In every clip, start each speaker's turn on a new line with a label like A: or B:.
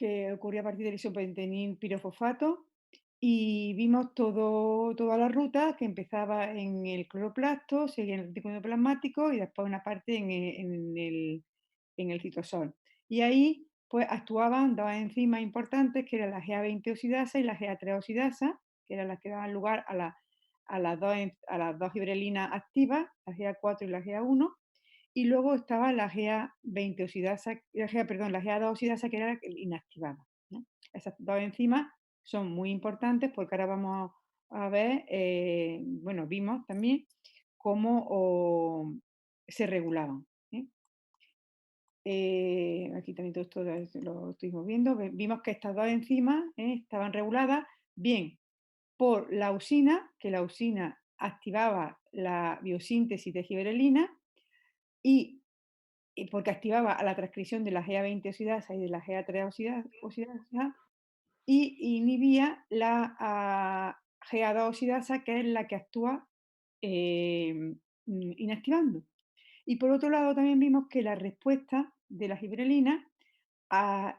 A: que ocurría a partir del isopentenil pirofosfato, y vimos toda la ruta que empezaba en el cloroplasto, seguía en el retículo plasmático y después una parte en el citosol. Y ahí pues actuaban dos enzimas importantes que eran la GA20 oxidasa y la GA3 oxidasa, que eran las que daban lugar a las dos fibrilinas activas, la GA4 y la GA1, y luego estaba la GA20 oxidasa, la GA2 oxidasa, que era la que inactivada, ¿no? Esas dos enzimas son muy importantes porque ahora vamos a ver, bueno, vimos también cómo se regulaban. ¿Eh? Aquí también todo esto lo estuvimos viendo. Vimos que estas dos enzimas estaban reguladas bien por la usina, que la usina activaba la biosíntesis de giberelina y porque activaba a la transcripción de la GA20 oxidasa y de la GA3 oxidasa y inhibía la GA2 oxidasa, que es la que actúa inactivando. Y por otro lado también vimos que la respuesta de la gibrelina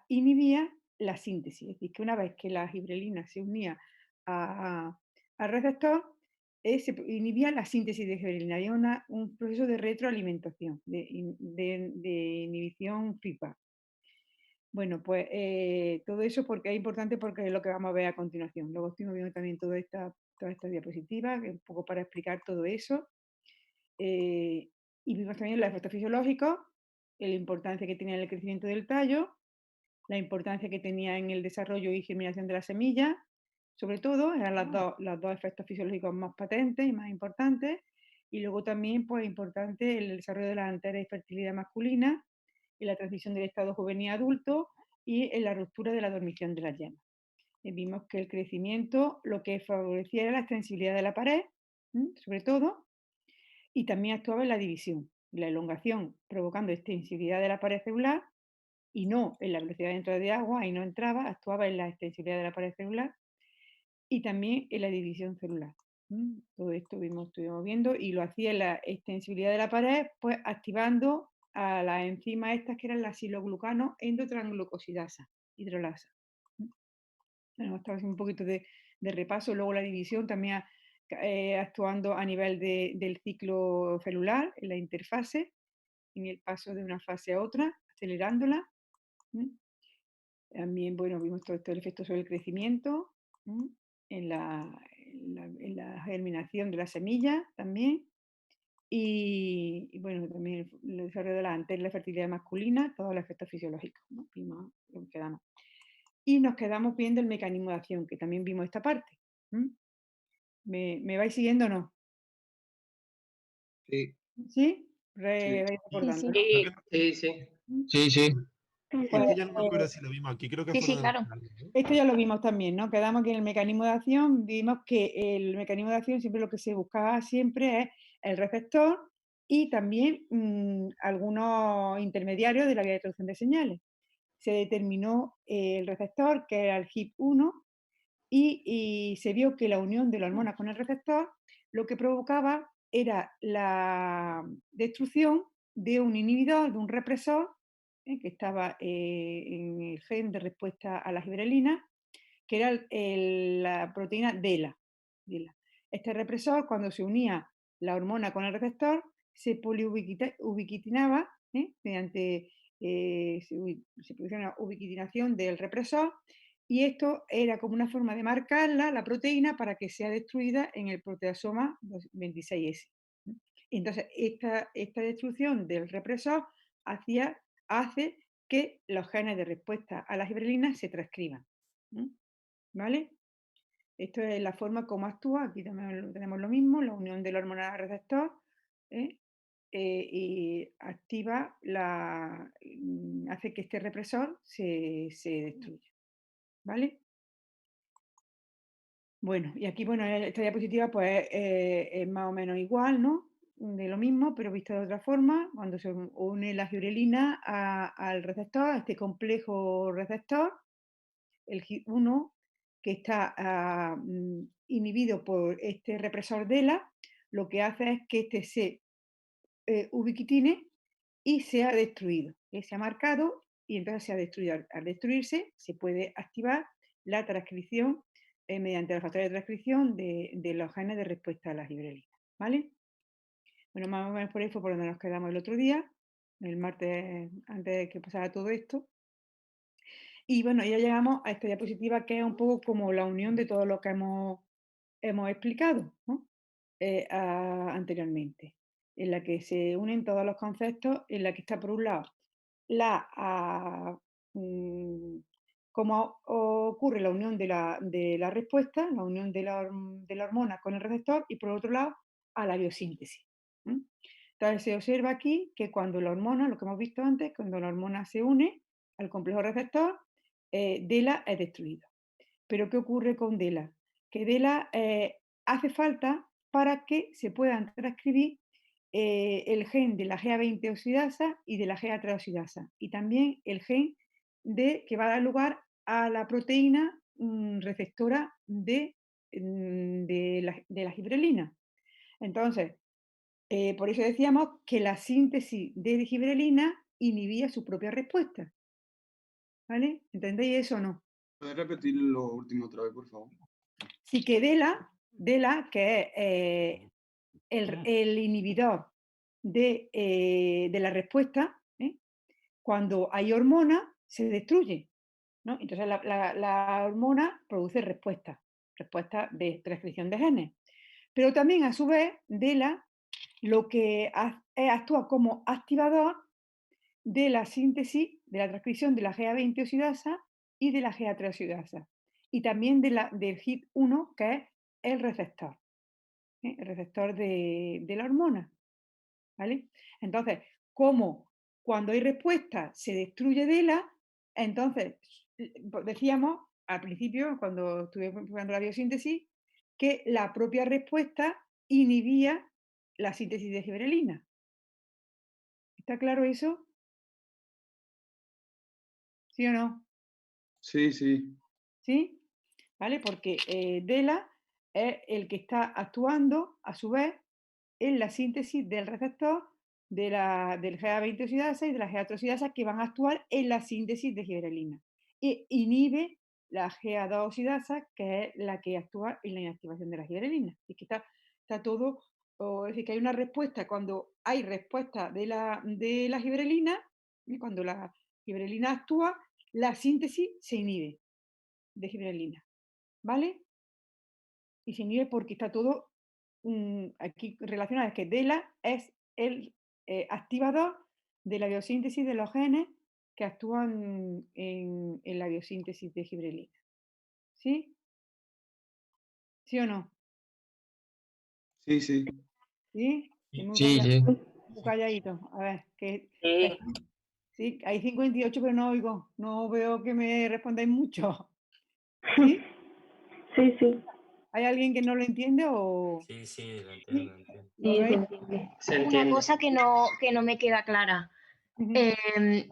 A: inhibía la síntesis, es decir, que una vez que la gibrelina se unía al receptor, se inhibía la síntesis de gibrelina, había un proceso de retroalimentación, de inhibición feedback. Bueno, pues todo eso porque es importante porque es lo que vamos a ver a continuación. Luego estuvimos viendo también todas estas diapositivas, un poco para explicar todo eso. Y vimos también los efectos fisiológicos, la importancia que tenía en el crecimiento del tallo, la importancia que tenía en el desarrollo y germinación de la semilla, sobre todo, eran los dos efectos fisiológicos más patentes y más importantes. Y luego también, pues, importante el desarrollo de la antera y fertilidad masculina, en la transición del estado juvenil a adulto y en la ruptura de la dormición de las yemas. Vimos que el crecimiento lo que favorecía era la extensibilidad de la pared, sobre todo, y también actuaba en la división, la elongación, provocando extensibilidad de la pared celular y no en la velocidad de entrada de agua, ahí no entraba, actuaba en la extensibilidad de la pared celular y también en la división celular. Todo esto estuvimos viendo y lo hacía en la extensibilidad de la pared, pues activando a las enzimas estas que eran la siloglucano endotranglocosida hidrolasa. Bueno, estaba haciendo un poquito de repaso, luego la división también actuando a nivel del ciclo celular, en la interfase, en el paso de una fase a otra, acelerándola. También, bueno, vimos todo el efecto sobre el crecimiento, en la germinación de la semilla también. Y bueno, también el desarrollo de la antera, la fertilidad masculina, todos los efectos fisiológicos, ¿no? Vimos lo que quedamos. Y nos quedamos viendo el mecanismo de acción, que también vimos esta parte. ¿Me vais siguiendo o no?
B: Sí,
A: ¿Sí?
B: sí.
A: Vais
C: Sí,
A: recordando,
C: sí.
A: ¿no?
B: Sí, sí, sí.
D: Sí, sí.
A: Pues,
D: Este ya no me acuerdo si lo vimos aquí, creo que
C: Sí,
D: fue lo
C: sí,
D: de los
C: claro.
D: canales, ¿no?
A: esto ya lo vimos también, ¿no? Quedamos que en el mecanismo de acción vimos que el mecanismo de acción siempre lo que se buscaba siempre es el receptor y también algunos intermediarios de la vía de traducción de señales. Se determinó el receptor, que era el HIP1, y se vio que la unión de la hormona con el receptor lo que provocaba era la destrucción de un inhibidor, de un represor, que estaba en el gen de respuesta a la giberelina, que era la proteína DELA. Este represor, cuando se unía la hormona con el receptor, se poliubiquitinaba mediante se producía una ubiquitinación del represor y esto era como una forma de marcarla, la proteína, para que sea destruida en el proteasoma 26S. Entonces, esta destrucción del represor hace que los genes de respuesta a la giberelina se transcriban. ¿Vale? Esto es la forma como actúa. Aquí también tenemos lo mismo, la unión de la hormona al receptor y activa hace que este represor se destruya. ¿Vale? Bueno, y aquí, bueno, esta diapositiva pues es más o menos igual, ¿no? De lo mismo, pero vista de otra forma, cuando se une la gibrelina al receptor, a este complejo receptor, el HIT1, que está inhibido por este represor DELA, lo que hace es que este se ubiquitine y sea destruido, que sea marcado y entonces se ha destruido. Al destruirse, se puede activar la transcripción mediante los factores de transcripción de los genes de respuesta a la giberelina, ¿vale? Bueno, más o menos por ahí fue por donde nos quedamos el otro día, el martes, antes de que pasara todo esto. Y bueno, ya llegamos a esta diapositiva que es un poco como la unión de todo lo que hemos explicado, ¿no? Anteriormente, en la que se unen todos los conceptos, en la que está por un lado cómo ocurre la unión de la respuesta, la unión de la hormona con el receptor, y por otro lado a la biosíntesis. Entonces se observa aquí que cuando la hormona, lo que hemos visto antes, cuando la hormona se une al complejo receptor, DELA es destruido. Pero ¿qué ocurre con DELA? Que DELA hace falta para que se puedan transcribir el gen de la GA20 oxidasa y de la GA3 oxidasa, y también el gen que va a dar lugar a la proteína receptora de la gibrelina. Entonces, por eso decíamos que la síntesis de gibrelina inhibía su propia respuesta. ¿Vale? ¿Entendéis eso o no?
B: ¿Puedes repetir lo último otra vez, por favor?
A: Sí, que DELA, que es el inhibidor de la respuesta, cuando hay hormona, se destruye, ¿no? Entonces la hormona produce respuesta de transcripción de genes. Pero también, a su vez, DELA lo que actúa como activador de la síntesis, de la transcripción de la GA20 oxidasa y de la GA3 oxidasa. Y también del HIT1, que es el receptor de la hormona. ¿Vale? Entonces, como cuando hay respuesta se destruye DELA, entonces decíamos al principio, cuando estuve explicando la biosíntesis, que la propia respuesta inhibía la síntesis de giberelina. ¿Está claro eso? ¿Sí o no?
B: Sí, sí.
A: ¿Sí? ¿Vale? Porque DELA es el que está actuando, a su vez, en la síntesis del receptor del GA20 oxidasa y de la GA3 oxidasa, que van a actuar en la síntesis de giberelina. E inhibe la GA2 oxidasa, que es la que actúa en la inactivación de la giberelina. Es que está todo, es decir, que hay una respuesta cuando hay respuesta de la giberelina, y cuando la giberelina actúa, la síntesis se inhibe de giberelina, ¿vale? Y se inhibe porque está todo aquí relacionado, es que DELA es el activador de la biosíntesis de los genes que actúan en la biosíntesis de gibrelina. ¿Sí? ¿Sí o no?
B: Sí, sí.
A: ¿Sí? Muy
D: Sí, sí.
A: calladito. A ver,
C: Sí.
A: sí, hay 58, pero no oigo. No veo que me respondáis mucho. ¿Sí?
C: Sí, sí.
A: ¿Hay alguien que no lo entiende o...?
E: Sí, sí, lo entiendo, lo entiendo.
A: ¿Lo
C: Sí, se
A: veis?
C: entiende.
B: Se
C: Una
B: entiende.
C: cosa que no me queda clara.
A: Ujú.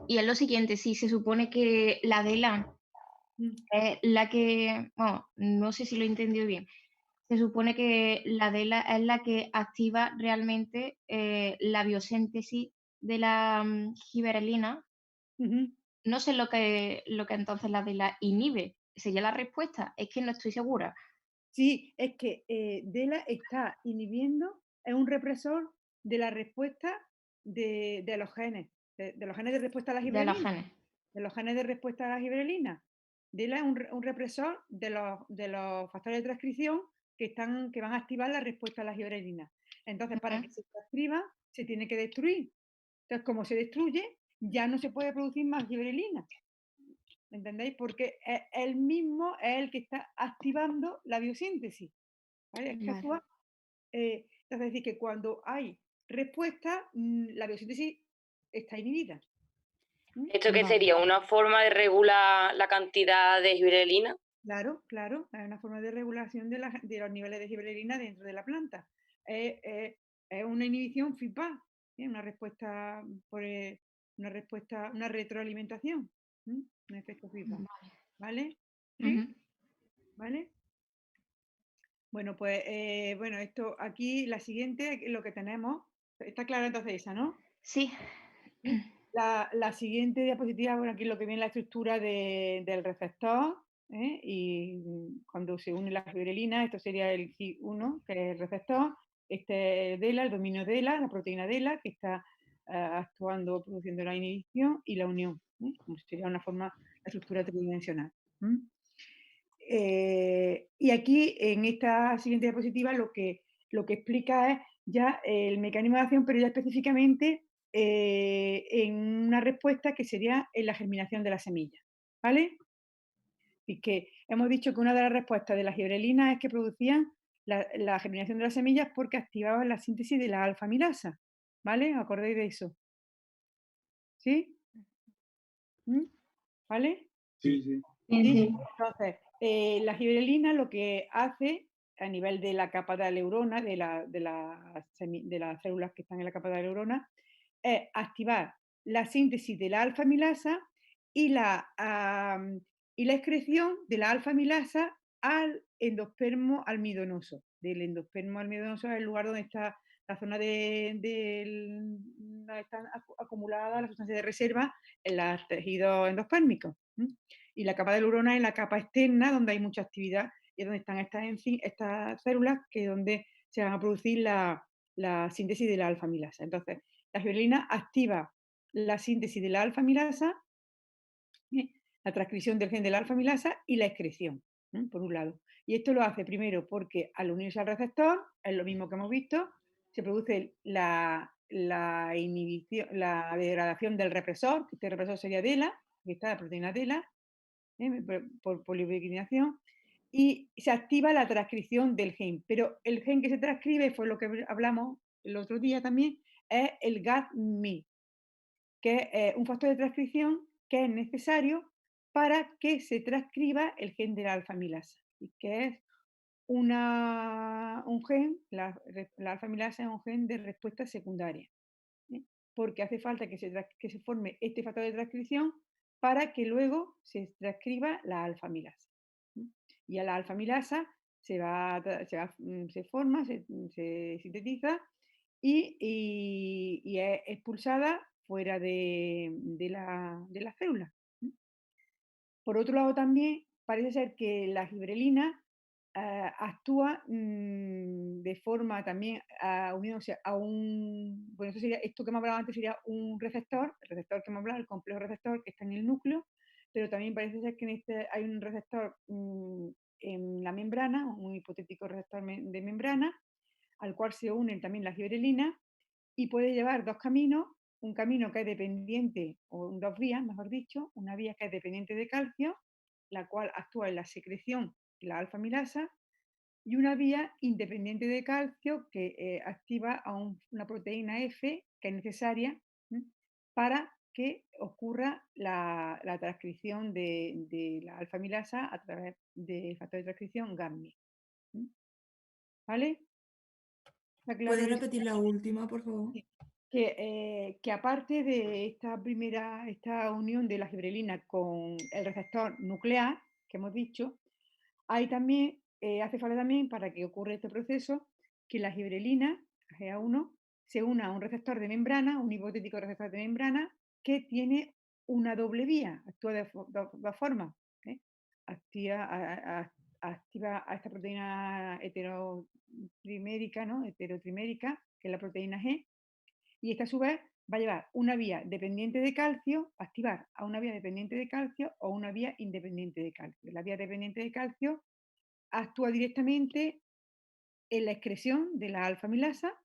C: Y es lo siguiente, si se supone que la DELA es la que, bueno, no sé si lo he entendido bien, se supone que la DELA es la que activa realmente la biosíntesis de la giberelina.
A: Ujú.
C: No sé lo que entonces la DELA inhibe. ¿Sería la respuesta? Es que no estoy segura.
A: Sí, es que DELA está inhibiendo, es un represor de la respuesta de los genes, de los genes de respuesta a la
C: De los
A: giberelina,
C: genes.
A: de los genes de respuesta a la giberelina. DELA es un represor de los factores de transcripción que van a activar la respuesta a la giberelina. Entonces, para
C: Ujú.
A: que se transcriba, se tiene que destruir. Entonces, como se destruye, ya no se puede producir más giberelina. ¿Entendéis? Porque él mismo es el que está activando la biosíntesis. ¿Vale? Es que
C: Vale.
A: actúa, es decir, que cuando hay respuesta, la biosíntesis está inhibida.
F: ¿Esto qué
C: Vale.
F: sería? ¿Una forma de regular la cantidad de giberelina?
A: Claro, claro, es una forma de regulación de los niveles de giberelina dentro de la planta. Es una inhibición feedback, una respuesta una retroalimentación, un efecto feedback. ¿Vale? ¿Sí?
C: Ujú.
A: ¿Vale? Bueno, pues bueno, esto aquí, la siguiente, lo que tenemos, está clara entonces esa, ¿no?
C: Sí.
A: ¿Sí? La siguiente diapositiva, bueno, aquí lo que viene la estructura del receptor, y cuando se une la fibrilina, esto sería el CI1, que es el receptor, este es DELA, el dominio DELA, la proteína DELA, que está actuando, produciendo la inhibición y la unión, como sería una forma, la estructura tridimensional. Y aquí, en esta siguiente diapositiva, lo que explica es ya el mecanismo de acción, pero ya específicamente en una respuesta que sería en la germinación de la semilla, ¿vale? Y que hemos dicho que una de las respuestas de las gibrelinas es que producían la germinación de las semillas porque activaban la síntesis de la alfa-amilasa, ¿vale? ¿Os acordáis de eso? ¿Sí? ¿Vale?
B: Sí, sí.
A: ¿Sí? Entonces, la gibrelina lo que hace a nivel de la capa de la neurona, de las células que están en la capa de la neurona, es activar la síntesis de la alfa-amilasa y la excreción de la alfa-amilasa al endospermo almidonoso. Del endospermo almidonoso es el lugar donde está la zona donde están acumuladas las sustancias de reserva en los tejidos endopérmicos. Y la capa de neurona es la capa externa donde hay mucha actividad y es donde están estas células que es donde se van a producir la síntesis de la alfa-amilasa. Entonces, la fibrilina activa la síntesis de la alfa-amilasa, la transcripción del gen de la alfa-amilasa y la excreción, por un lado. Y esto lo hace primero porque al unirse al receptor, es lo mismo que hemos visto, se produce la inhibición, la degradación del represor, que este represor sería DELA, que está la proteína DELA, por poliubiquitinación, y se activa la transcripción del gen. Pero el gen que se transcribe, fue lo que hablamos el otro día también, es el GAD-MI, que es un factor de transcripción que es necesario para que se transcriba el gen de la alfa-amilasa, y que es un gen, la alfa-amilasa es un gen de respuesta secundaria, porque hace falta que se forme este factor de transcripción para que luego se transcriba la alfa-amilasa. Y a la alfa-amilasa se forma, se sintetiza y es expulsada fuera de la célula. Por otro lado, también parece ser que la gibrelina actúa de forma también uniéndose a un, bueno, eso sería, esto que hemos hablado antes sería un receptor, el receptor que hemos hablado, el complejo receptor que está en el núcleo, pero también parece ser que en este hay un receptor en la membrana, un hipotético receptor de membrana, al cual se une también la gibrelina y puede llevar dos caminos, un camino que es dependiente, o dos vías, mejor dicho, una vía que es dependiente de calcio, la cual actúa en la secreción de la alfa-amilasa, y una vía independiente de calcio que activa a una proteína F que es necesaria para que ocurra la transcripción de la alfa-amilasa a través del factor de transcripción GAMMI. ¿Vale? ¿Está claro
E: ¿Puedes
A: eso?
E: repetir la última, por favor?
A: Que aparte de esta unión de la gibrelina con el receptor nuclear, que hemos dicho, hay también, hace falta también, para que ocurra este proceso, que la gibrelina, GA1, se una a un receptor de membrana, un hipotético receptor de membrana, que tiene una doble vía, actúa de dos formas. Activa a esta proteína heterotrimérica, ¿no? Heterotrimérica, que es la proteína G, y esta a su vez va a llevar una vía dependiente de calcio, activar a una vía dependiente de calcio o una vía independiente de calcio. La vía dependiente de calcio actúa directamente en la excreción de la alfa-amilasa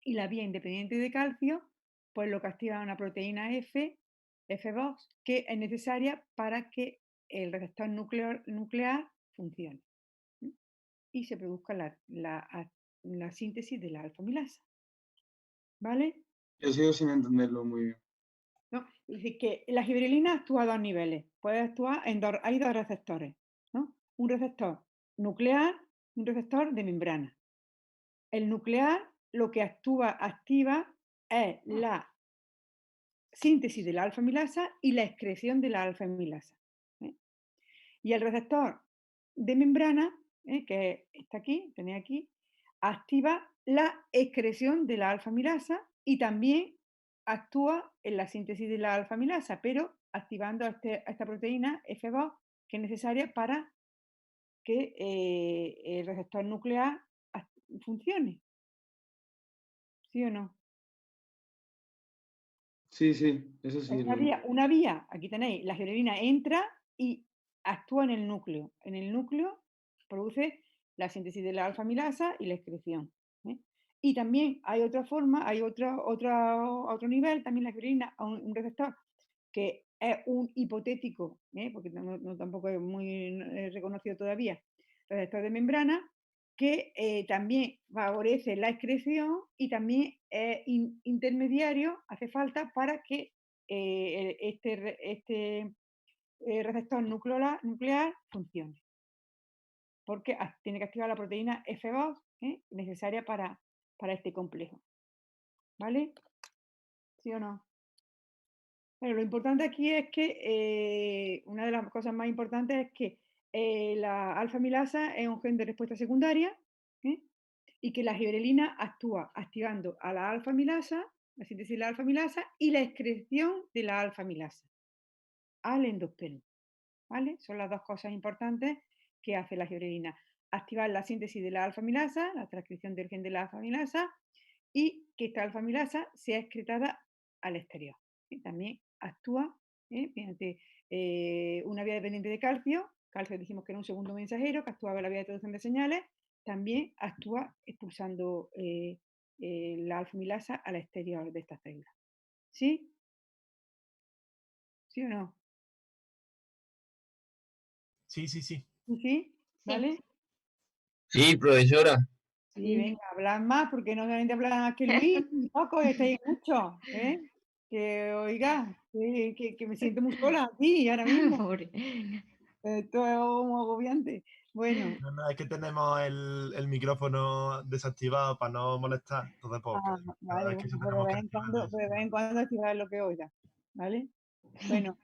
A: y la vía independiente de calcio, pues lo que activa una proteína F2, que es necesaria para que el receptor nuclear funcione y se produzca la síntesis de la alfa-amilasa. ¿Vale?
B: Yo sigo sin entenderlo muy bien.
A: ¿No? Es decir, que la gibrelina actúa a dos niveles. Puede actuar hay dos receptores, ¿no? Un receptor nuclear y un receptor de membrana. El nuclear lo que activa es la síntesis de la alfa-amilasa y la excreción de la alfa-amilasa. Y el receptor de membrana, que está aquí, tenéis aquí, activa la excreción de la alfa-amilasa y también actúa en la síntesis de la alfa-amilasa, pero activando a esta proteína F2 que es necesaria para que el receptor nuclear funcione. ¿Sí o no?
B: Sí, eso sí.
A: Una vía, aquí tenéis, la giberelina entra y actúa en el núcleo. En el núcleo produce la síntesis de la alfa-amilasa y la excreción. Y también hay otra forma, hay otro nivel, también la giberelina, un receptor que es un hipotético, porque tampoco es muy reconocido todavía, receptor de membrana, que también favorece la excreción y también es intermediario, hace falta para que este receptor nuclear funcione. Porque tiene que activar la proteína F2 necesaria para este complejo. ¿Vale? ¿Sí o no? Bueno, lo importante aquí es que una de las cosas más importantes es que la alfa-amilasa es un gen de respuesta secundaria y que la giberelina actúa activando a la alfa-amilasa, la síntesis de la alfa-amilasa y la excreción de la alfa-amilasa al endospermo. ¿Vale? Son las dos cosas importantes que hace la giberelina. Activar la síntesis de la alfa-amilasa, la transcripción del gen de la alfa-amilasa y que esta alfa-amilasa sea excretada al exterior. También actúa mediante una vía dependiente de calcio. Calcio dijimos que era un segundo mensajero que actuaba en la vía de traducción de señales. También actúa expulsando la alfa-amilasa al exterior de esta célula. ¿Sí? ¿Sí o no?
D: Sí.
A: ¿Sí? ¿Vale?
D: Sí, profesora.
A: Sí, venga, hablar más, porque no solamente hablan más que Luis, y Paco, estáis mucho, Que oiga, que me siento muy sola aquí ahora mismo.
C: Pobre.
A: Esto es muy agobiante. Bueno,
D: No, es que tenemos el micrófono desactivado para no molestar. Entonces, pues, la verdad
A: vale,
D: es que
A: bueno,
D: eso
A: pues
D: tenemos que activarlo.
A: de vez en cuando activar lo que oiga, ¿vale? Bueno,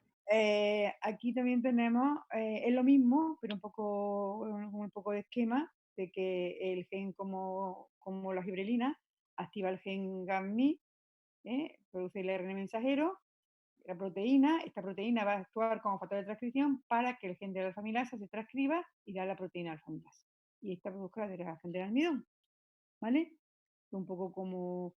A: aquí también tenemos, es lo mismo, pero un poco de esquema, de que el gen como la giberelina activa el gen GAMMI, produce el ARN mensajero, la proteína, esta proteína va a actuar como factor de transcripción para que el gen de la alfa-amilasa se transcriba y da la proteína alfa-amilasa. Y esta produzca la degradación del almidón, ¿vale? Un poco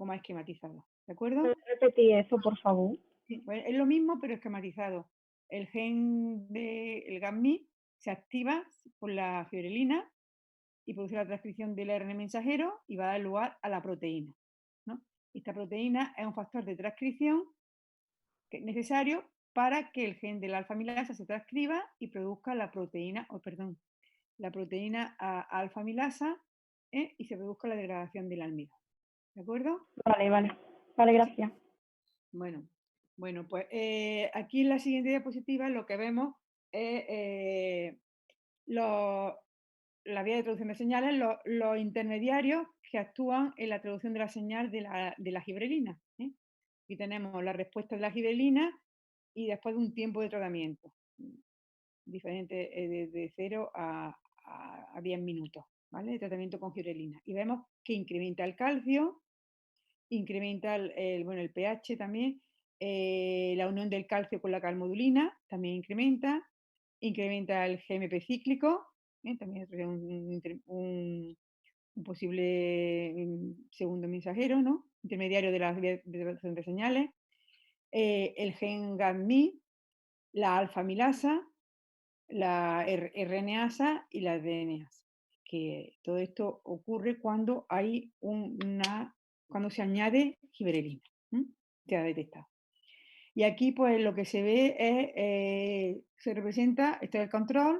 A: más esquematizado, ¿de acuerdo?
E: ¿Puedes repetir eso, por favor?
A: Sí, pues es lo mismo, pero esquematizado. El gen del GAMMI se activa por la fibrilina y produce la transcripción del ARN mensajero y va a dar lugar a la proteína, ¿no? Esta proteína es un factor de transcripción que es necesario para que el gen de la alfa-amilasa se transcriba y produzca la proteína, la proteína alfa-amilasa y se produzca la degradación del almidón. ¿De acuerdo?
E: Vale, gracias.
A: Bueno, pues aquí en la siguiente diapositiva lo que vemos es la vía de traducción de señales, los intermediarios que actúan en la traducción de la señal de la giberelina. Aquí tenemos la respuesta de la giberelina y después de un tiempo de tratamiento, diferente de 0 a 10 minutos, ¿vale? De tratamiento con giberelina. Y vemos que incrementa el calcio, incrementa el pH también, la unión del calcio con la calmodulina también incrementa el GMP cíclico, también es un posible segundo mensajero, ¿no? Intermediario de las vías de traducción de señales, el gen GAMMI, la alfa-amilasa, la RNasa y la DNasa. Que todo esto ocurre cuando hay cuando se añade giberelina. Ya detectado. Y aquí pues lo que se ve es, se representa, este es el control,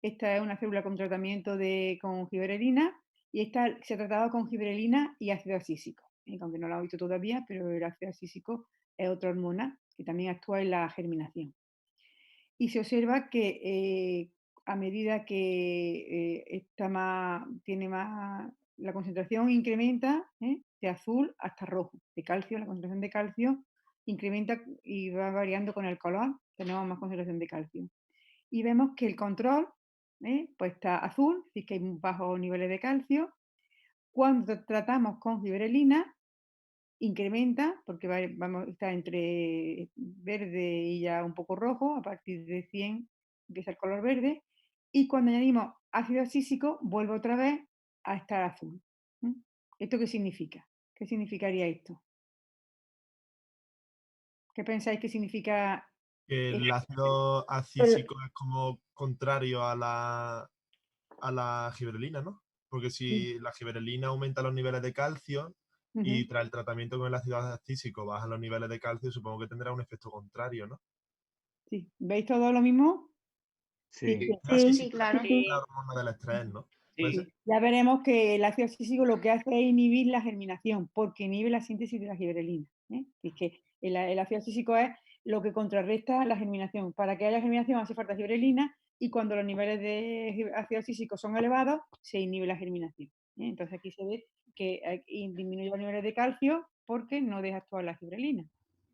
A: esta es una célula con tratamiento con giberelina y esta se ha tratado con giberelina y ácido asísico. Aunque no lo he visto todavía, pero el ácido asísico es otra hormona que también actúa en la germinación. Y se observa que a medida que la concentración incrementa de azul hasta rojo, de calcio, la concentración de calcio incrementa y va variando con el color, tenemos más concentración de calcio. Y vemos que el control pues está azul, es decir, que hay bajos niveles de calcio. Cuando tratamos con giberelina incrementa, porque vamos a estar entre verde y ya un poco rojo, a partir de 100 empieza el color verde, y cuando añadimos ácido abscísico vuelve otra vez a estar azul. ¿Esto qué significa? ¿Qué significaría esto? ¿Qué pensáis que significa?
D: Que el ácido abscísico es como contrario a la giberelina, ¿no? Porque si la giberelina aumenta los niveles de calcio y tras el tratamiento con el ácido abscísico bajan los niveles de calcio, supongo que tendrá un efecto contrario, ¿no?
A: Sí. ¿Veis todo lo mismo?
B: Sí.
C: Sí, claro.
D: La hormona del estrés, ¿no? ¿Puede
A: Sí.
D: ser?
A: Ya veremos que el ácido abscísico lo que hace es inhibir la germinación, porque inhibe la síntesis de la giberelina. Es que el ácido abscísico es lo que contrarresta la germinación. Para que haya germinación hace falta giberelina y cuando los niveles de ácido abscísico son elevados, se inhibe la germinación. Entonces aquí se ve que disminuye los niveles de calcio porque no deja actuar la giberelina.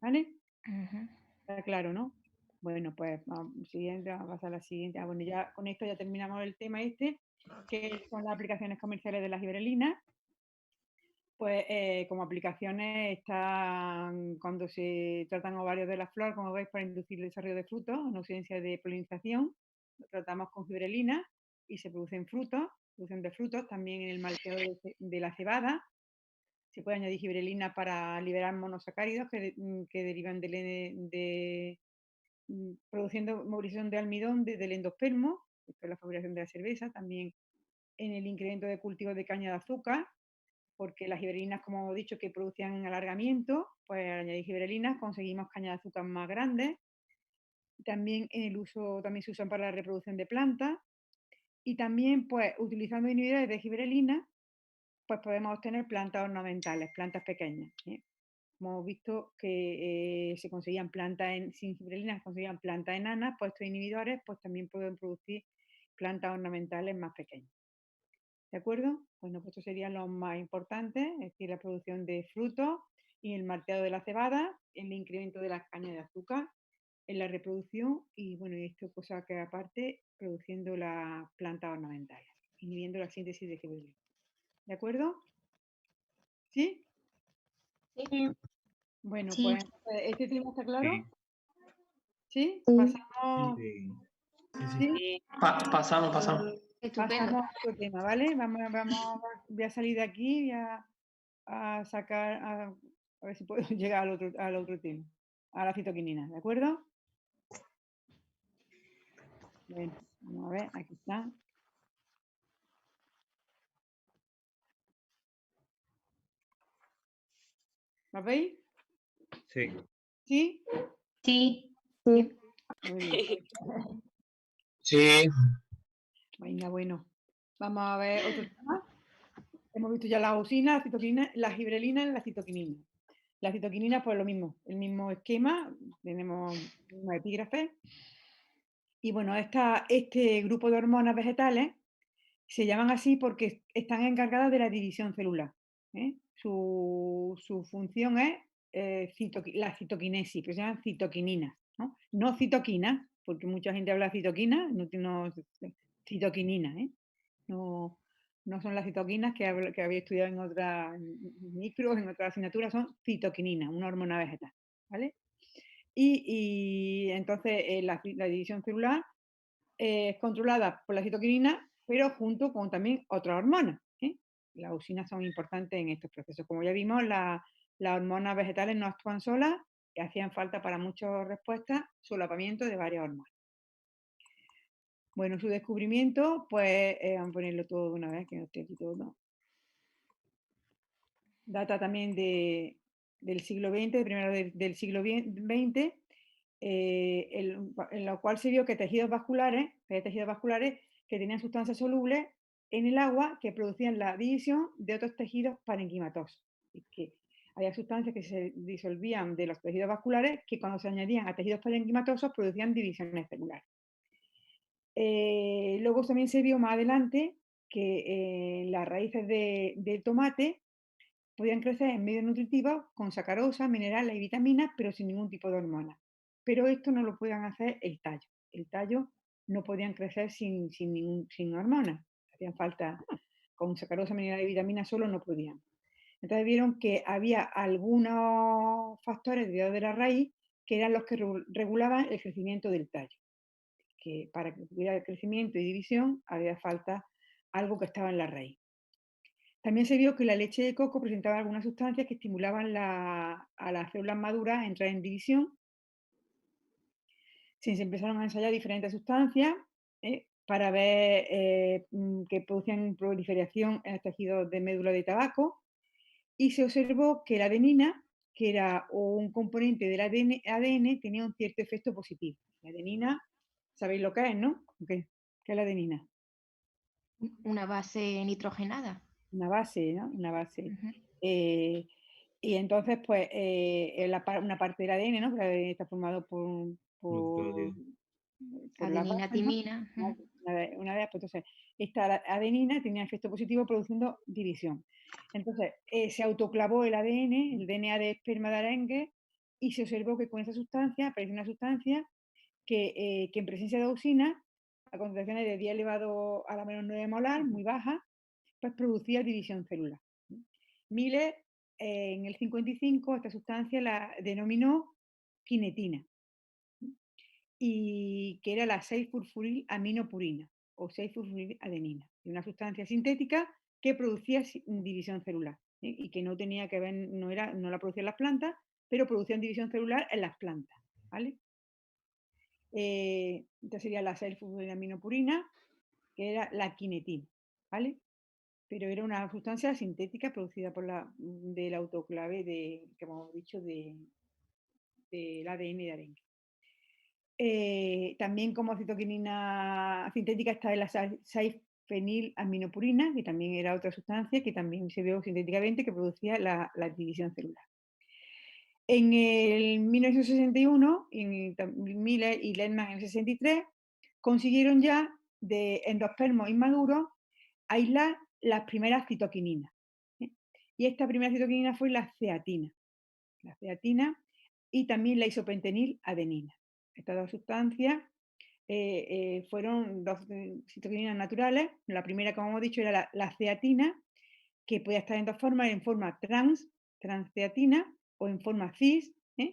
A: ¿Vale? Está claro, ¿no? Bueno, pues siguiente, vamos a pasar a la siguiente. Bueno, ya con esto ya terminamos el tema este, que son las aplicaciones comerciales de la giberelina. Pues como aplicaciones están cuando se tratan ovarios de la flor, como veis, para inducir el desarrollo de frutos en ausencia de polinización. Lo tratamos con giberelina y se producen frutos, producción de frutos, también en el malteo de la cebada. Se puede añadir giberelina para liberar monosacáridos que derivan produciendo movilización de almidón desde el endospermo, esto es la fabricación de la cerveza, también en el incremento de cultivos de caña de azúcar, porque las giberelinas, como he dicho, que producían alargamiento, pues al añadir giberelinas conseguimos caña de azúcar más grandes. También también se usan para la reproducción de plantas y también, pues, utilizando inhibidores de giberelina, pues podemos obtener plantas ornamentales, plantas pequeñas. Hemos visto que se conseguían plantas sin giberelina, se conseguían plantas enanas, pues estos inhibidores pues también pueden producir plantas ornamentales más pequeñas. ¿De acuerdo? Bueno, pues estos serían los más importantes, es decir, la producción de frutos y el malteado de la cebada, el incremento de las cañas de azúcar en la reproducción y bueno, y esto cosa que aparte produciendo las plantas ornamentales, inhibiendo la síntesis de giberelina. ¿De acuerdo? ¿Sí?
C: Sí.
A: Bueno,
C: Sí.
A: pues este tema está claro. ¿Sí?
E: Sí.
A: Pasamos.
B: Sí.
A: ¿Sí?
B: Pasamos.
C: Estupendo.
A: Pasamos a otro tema, ¿vale? Voy a salir de aquí y a sacar, a ver si puedo llegar al otro tema, a la citoquinina, ¿de acuerdo? Bueno, vamos a ver, aquí está. ¿Lo veis?
B: Sí.
A: ¿Sí?
C: Sí.
E: Sí.
A: Muy bien.
B: Sí.
A: Venga, bueno. Vamos a ver otro tema. Hemos visto ya la usina, la citoquinina, la gibrelina y la citoquinina. La citoquinina, pues lo mismo, el mismo esquema, tenemos un epígrafe. Y bueno, este grupo de hormonas vegetales se llaman así porque están encargadas de la división celular. Su función es la citoquinesis, que se llaman citoquininas. No citoquinas, porque mucha gente habla de citoquina, citoquinina. No, no son las citoquinas que había estudiado en otras micros, en otras asignaturas, son citoquininas, una hormona vegetal. ¿Vale? Y entonces la división celular es controlada por la citoquinina, pero junto con también otras hormonas. Las auxinas son importantes en estos procesos. Como ya vimos, las hormonas vegetales no actúan solas y hacían falta para muchas respuestas solapamiento de varias hormonas. Bueno, su descubrimiento, pues vamos a ponerlo todo de una vez, que no esté aquí todo. Data también del siglo XX, de primero del siglo XX, en lo cual se vio que tejidos vasculares que tenían sustancias solubles en el agua que producían la división de otros tejidos parenquimatosos. Es que había sustancias que se disolvían de los tejidos vasculares que cuando se añadían a tejidos parenquimatosos producían divisiones celulares. Luego también se vio más adelante que las raíces del tomate podían crecer en medios nutritivos con sacarosa, minerales y vitaminas, pero sin ningún tipo de hormona. Pero esto no lo podían hacer el tallo. El tallo no podían crecer sin hormonas. Hacían falta, con sacarosa, minerales y vitaminas solo no podían. Entonces vieron que había algunos factores derivados de la raíz que eran los que regulaban el crecimiento del tallo. Que para que tuviera crecimiento y división había falta algo que estaba en la raíz. También se vio que la leche de coco presentaba algunas sustancias que estimulaban a las células maduras a entrar en división. Se empezaron a ensayar diferentes sustancias para ver que producían proliferación en el tejido de médula de tabaco, y se observó que la adenina, que era un componente del ADN, tenía un cierto efecto positivo. La adenina, ¿sabéis lo que es, no? ¿Qué es la adenina?
C: Una base nitrogenada.
A: Una base, ¿no? Una base.
C: Ujú.
A: Y entonces, pues, una parte del ADN, ¿no? Porque el ADN está formado por las
C: Adenina,
A: bases, ¿no?
C: timina. Ujú.
A: Una vez, pues entonces, esta adenina tenía efecto positivo produciendo división. Entonces, se autoclavó el ADN, el DNA de esperma de arenque, y se observó que con esa sustancia aparece una sustancia que en presencia de auxina, a concentraciones de 10 elevado a la menos 9 molar, muy bajas, pues producía división celular. Miller, en el 55, esta sustancia la denominó quinetina, y que era la 6-furfurylaminopurina o 6-furfuryladenina, una sustancia sintética que producía división celular, y que no tenía que ver, no la producían las plantas, pero producían división celular en las plantas, ¿vale? Esta sería la 6-furfurylaminopurina, que era la quinetina, ¿vale? Pero era una sustancia sintética producida del autoclave que hemos dicho, del ADN de arenque. También como citoquinina sintética está la 6-fenilaminopurina, que también era otra sustancia que también se vio sintéticamente que producía la división celular. En el 1961, Miller y Lehmann en el 63, consiguieron ya de endospermos inmaduros aislar las primeras citoquininas. Y esta primera citoquinina fue la ceatina y también la isopenteniladenina. Estas dos sustancias fueron dos citoquininas naturales. La primera, como hemos dicho, era la ceatina, que podía estar en dos formas, en forma transceatina o en forma cis. La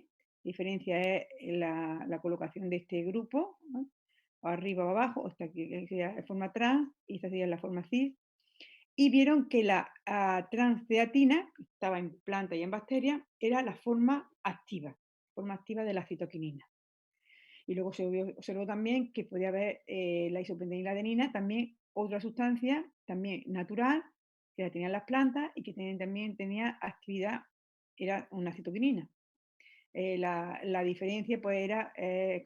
A: diferencia es la colocación de este grupo, ¿no? O arriba o abajo, hasta aquí sería la forma trans y esta sería la forma cis. Y vieron que la transceatina, que estaba en planta y en bacteria, era la forma activa de la citoquinina. Y luego se observó también que podía haber la isopenteniladenina, también otra sustancia, también natural, que la tenían las plantas y que también tenía actividad, era una citoquinina. La diferencia pues era,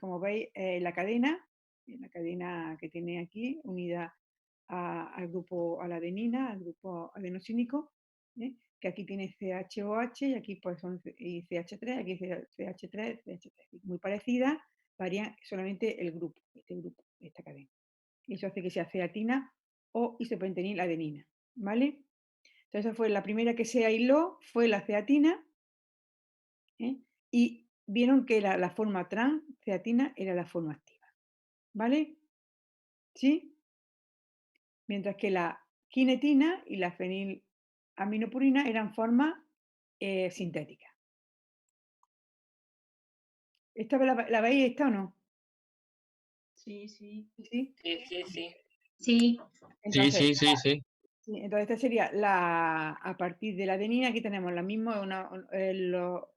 A: como veis, la cadena que tiene aquí, unida al grupo, a la adenina, al grupo adenosínico, que aquí tiene CHOH y aquí pues son CH3, aquí CH3, CH3, muy parecida, varía solamente el grupo, esta cadena. Y eso hace que sea ceatina o isopenteniladenina, ¿vale? Entonces fue la primera que se aisló, fue la ceatina, y vieron que la forma transceatina era la forma activa, ¿vale? ¿Sí? Mientras que la quinetina y la fenilaminopurina eran formas sintéticas. ¿Esta la veis esta o no?
E: Sí, sí.
A: ¿Sí?
F: Sí, sí, sí.
C: Sí.
A: Entonces,
B: Sí.
A: entonces esta sería a partir de la adenina. Aquí tenemos la misma,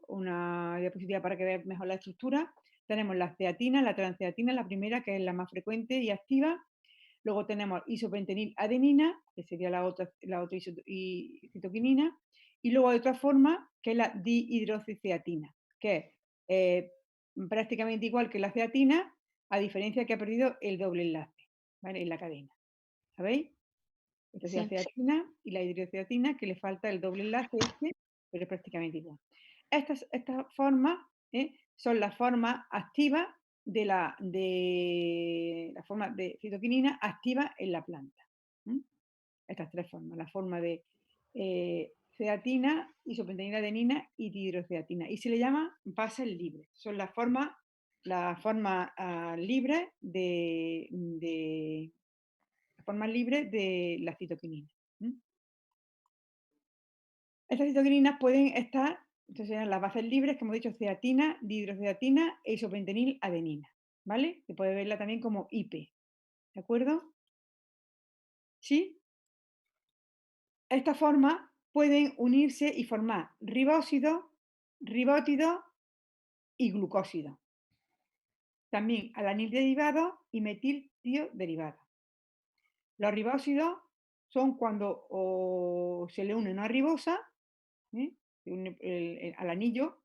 A: una diapositiva para que veáis mejor la estructura. Tenemos la ceatina, la transceatina, la primera, que es la más frecuente y activa. Luego tenemos isopenteniladenina, que sería la otra citoquinina. Y luego hay otra forma, que es la dihidroxiceatina, que es prácticamente igual que la ceatina, a diferencia que ha perdido el doble enlace, ¿vale? En la cadena. ¿Sabéis? Esta es la ceatina y la hidroxiceatina, que le falta el doble enlace pero es prácticamente igual. Estas formas son las formas activas de la forma de citoquinina activa en la planta. Estas tres formas, la forma de ceatina, isopenteniladenina y dihidroxiceatina. Y se le llama bases libres. Son las formas libres de la citoquinina. Estas citoquininas pueden estar, entonces serían las bases libres, que hemos dicho, ceatina, dihidroceatina e isopentenil-adenina, ¿vale? Se puede verla también como IP, ¿de acuerdo? ¿Sí? Estas formas pueden unirse y formar ribósidos, ribótidos y glucósidos. También alanil derivados y metil-tio derivados. Los ribósidos son cuando se le une una ribosa, se une al anillo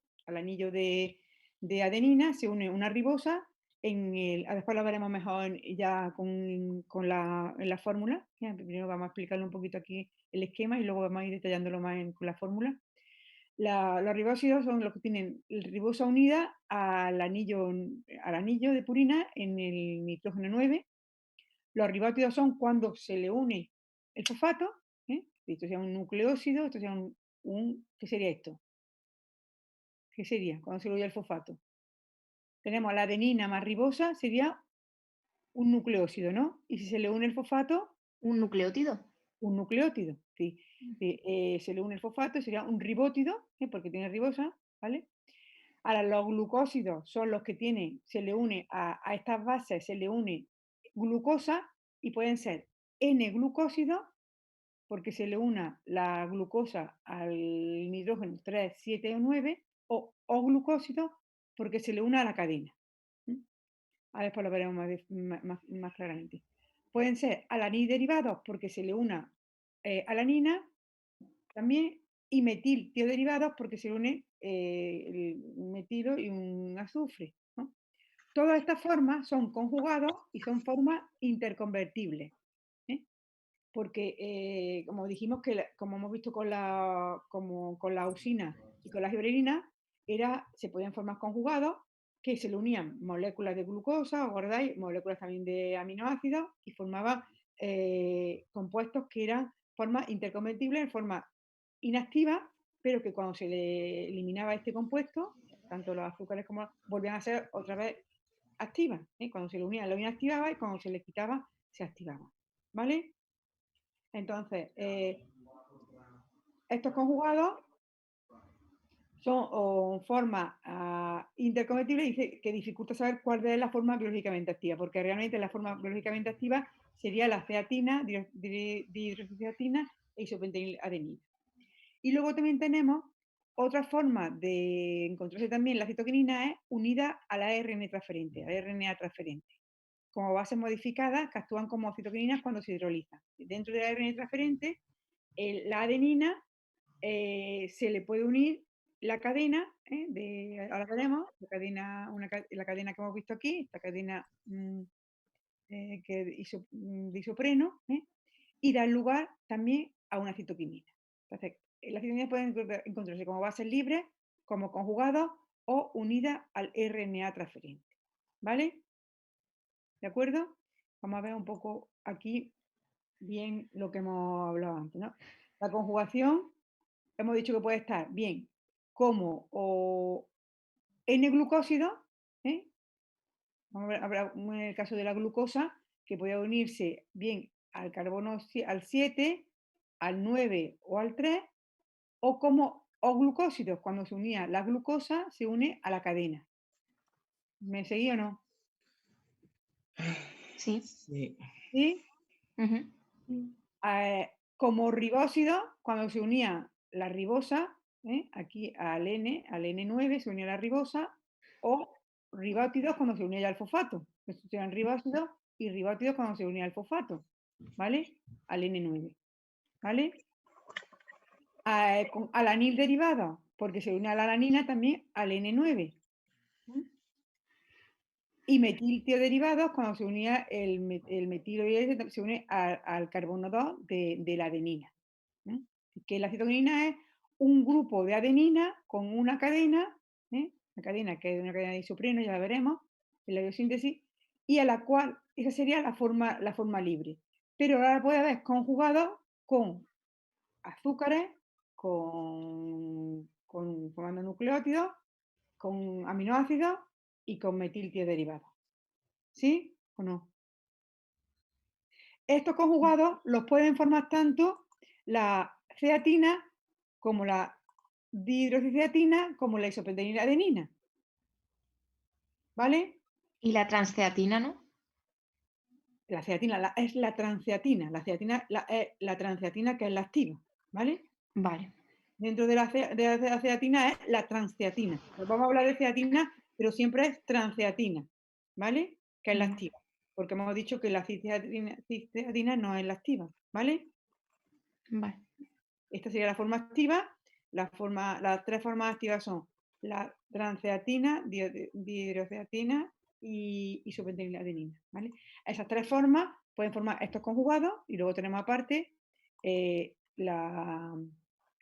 A: de adenina, se une una ribosa. Después lo veremos mejor ya en la fórmula. Primero vamos a explicarle un poquito aquí el esquema y luego vamos a ir detallándolo más con la fórmula. Los ribósidos son los que tienen ribosa unida al anillo de purina en el nitrógeno 9. Los ribótidos son cuando se le une el fosfato, esto sería un nucleósido, esto sería ¿qué sería esto? ¿Qué sería cuando se le une el fosfato? Tenemos la adenina más ribosa, sería un nucleósido, ¿no? Y si se le une el fosfato,
C: ¿Un nucleótido?
A: un nucleótido, sí. Se le une el fosfato, sería un ribótido, porque tiene ribosa, ¿vale? Ahora, los glucósidos son los que se le une a estas bases, se le une glucosa y pueden ser N-glucósidos, porque se le una la glucosa al nitrógeno 3, 7 o 9, o O-glucósidos, porque se le une a la cadena. Ahora después lo veremos más claramente. Pueden ser alanil derivados, porque se le una alanina también, y metil tioderivados, porque se une el metilo y un azufre, ¿no? Todas estas formas son conjugados y son formas interconvertibles, porque como dijimos como hemos visto con la usina y con la gibrelina, se podían formar conjugados que se le unían moléculas de glucosa, ¿os acordáis? Moléculas también de aminoácidos, y formaban compuestos que eran formas interconvertibles en forma inactiva, pero que cuando se le eliminaba este compuesto, tanto los azúcares como volvían a ser otra vez activas. Cuando se le unía lo inactivaba y cuando se le quitaba se activaba. ¿Vale? Entonces, estos conjugados son formas interconvertibles que dificulta saber cuál es la forma biológicamente activa, porque realmente la forma biológicamente activa sería la ceatina, dihidroceatina e isopenteniladenina. Y luego también tenemos otra forma de encontrarse también la citoquinina, es unida al ARN transferente, al RNA transferente, como bases modificadas que actúan como citoquininas cuando se hidrolizan. Dentro del ARN transferente, la adenina se le puede unir la cadena, ahora veremos, la cadena que hemos visto aquí, esta cadena de isopreno, y dar lugar también a una citoquinina. Entonces, las citoquinas pueden encontrarse como bases libres, como conjugados o unidas al RNA transferente. ¿Vale? ¿De acuerdo? Vamos a ver un poco aquí bien lo que hemos hablado antes, ¿no? La conjugación, hemos dicho que puede estar bien como N-glucósido, vamos a ver en el caso de la glucosa, que puede unirse bien al carbono al 7, al 9 o al 3, o como O-glucósidos, cuando se unía la glucosa, se une a la cadena. ¿Me seguí o no?
C: Sí.
B: Sí.
A: ¿Sí?
C: Ujú.
A: Como ribósidos, cuando se unía la ribosa, aquí al N9 se unía la ribosa, o ribótidos cuando se unía ya el fosfato. Estos eran ribósidos y ribótidos cuando se unía el fosfato, ¿vale? Al N9, ¿vale? Con alanil derivado, porque se une a la alanina también al N9. Y metiltioderivados cuando se unía el metilo y se une al carbono 2 de la adenina. Que la citoquinina es un grupo de adenina con una cadena, una cadena que es una cadena de isopreno, ya la veremos, en la biosíntesis, y a la cual, esa sería la forma libre. Pero ahora la puede haber conjugado con azúcares, formando nucleótidos, con aminoácidos y con metiltioderivados. ¿Sí o no? Estos conjugados los pueden formar tanto la ceatina como la dihidroxiceatina, como la isopenteniladenina. ¿Vale?
C: ¿Y la transceatina, no?
A: La ceatina es la transceatina. La transceatina que es la activa. ¿Vale?
C: Vale.
A: Dentro de la ceatina es la transceatina. Pues vamos a hablar de ceatina, pero siempre es transceatina. ¿Vale? Que es la activa. Porque hemos dicho que la cisceatina no es la activa. ¿Vale?
C: Vale.
A: Esta sería la forma activa. Las 3 formas activas son la transceatina, dihidroxiceatina y isopenteniladenina. ¿Vale? Esas 3 formas pueden formar estos conjugados y luego tenemos aparte la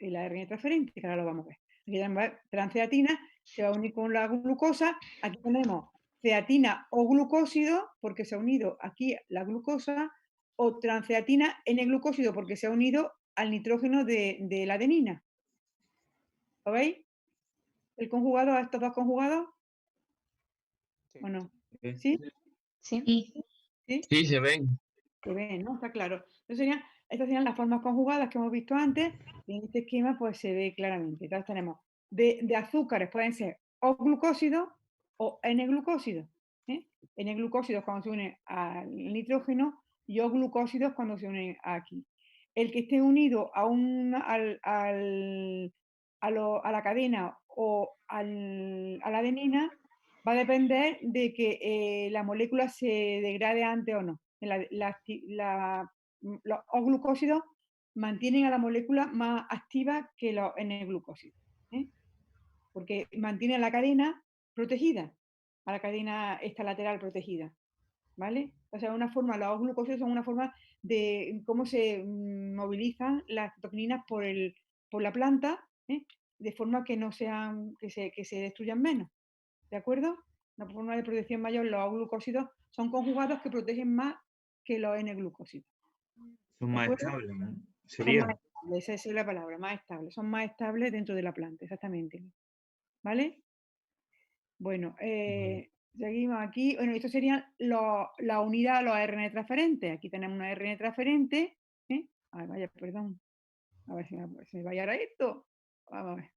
A: ARN transferente, que ahora lo vamos a ver. Aquí tenemos transceatina, se va a unir con la glucosa. Aquí tenemos ceatina o glucósido, porque se ha unido aquí la glucosa, o transceatina N-glucósido, porque se ha unido al nitrógeno de la adenina. ¿Lo veis? ¿El conjugado a estos 2 conjugados? ¿O no? ¿Sí?
C: Sí.
A: ¿Sí?
B: Sí, se ven.
A: Se ven, ¿no? Está claro. Entonces estas serían las formas conjugadas que hemos visto antes y en este esquema pues se ve claramente. Entonces tenemos de azúcares pueden ser o glucósidos o N-glucósidos. N-glucósidos cuando se unen al nitrógeno y O-glucósidos cuando se unen aquí. El que esté unido a la cadena o a la adenina va a depender de que la molécula se degrade antes o no. Los O-glucósidos mantienen a la molécula más activa que los N-glucósidos, porque mantienen la cadena protegida, a la cadena esta lateral protegida. ¿Vale? O sea, los O-glucósidos son una forma de cómo se movilizan las citoquinas por la planta, de forma que no sean, que se destruyan menos. ¿De acuerdo? Una forma de protección mayor, los O-glucósidos son conjugados que protegen más que los N-glucósidos.
B: Son
A: ¿De
B: más
A: acuerdo?
B: estables, ¿no?
A: Son
B: Sería.
A: más estables, esa es la palabra, más estables. Son más estables dentro de la planta, exactamente. ¿Vale? Bueno, seguimos aquí. Bueno, esto serían la unidad, los ARN transferentes. Aquí tenemos una ARN transferente. Ay, vaya, perdón. A ver si me vaya ahora esto. Vamos a ver.